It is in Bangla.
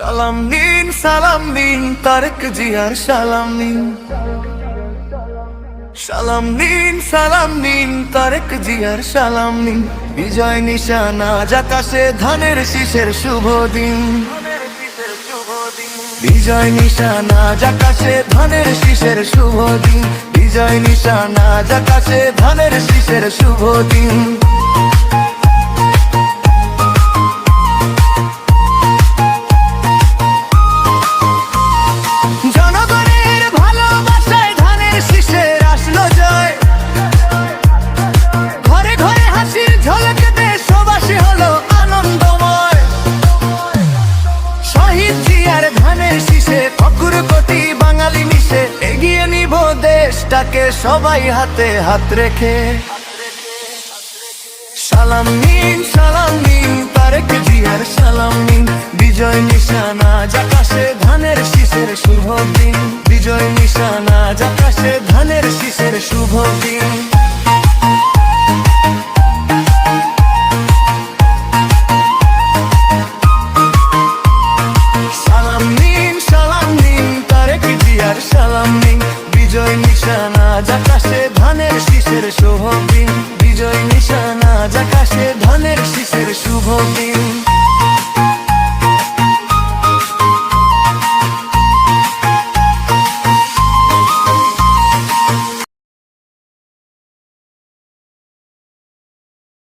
সালাম নিন তারেক জিয়ার সালাম নিন। সালাম নিন তারেক জিয়ার সালাম নিন। বিজয় নিশান আজ আকাশে ধানের শীষের শুভ দিন। বিজয় নিশান আজ আকাশে ধানের শীষের শুভ দিন। বিজয় নিশান আজ আকাশে ধানের শীষের শুভ দিন। জনগণের ভালোবাসায় ধানের শীষের আসলো জয়। ঘরে ঘরে হাসির ঝলক দেশবাসী হলো আনন্দময়। শহীদ জিয়ার ধানের শীষে ফকুর কোটি বাঙালি মিশে এগিয়ে নিব দেশটাকে সবাই হাতে হাত রেখে। সালাম নিন তারেক জিয়ার সালাম নিন। বিজয় নিশান আজ আকাশে ধানের শীষের শুভ দিন। বিজয় নিশান আজ আকাশে ধানের শীষের শুভ দিন। সালাম নিন তারেক জিয়ার সালাম নিন। বিজয় নিশান আজ আকাশে ধানের শীষের শুভ দিন। বিজয় নিশান আজ আকাশে ধানের শীষের শুভ দিন।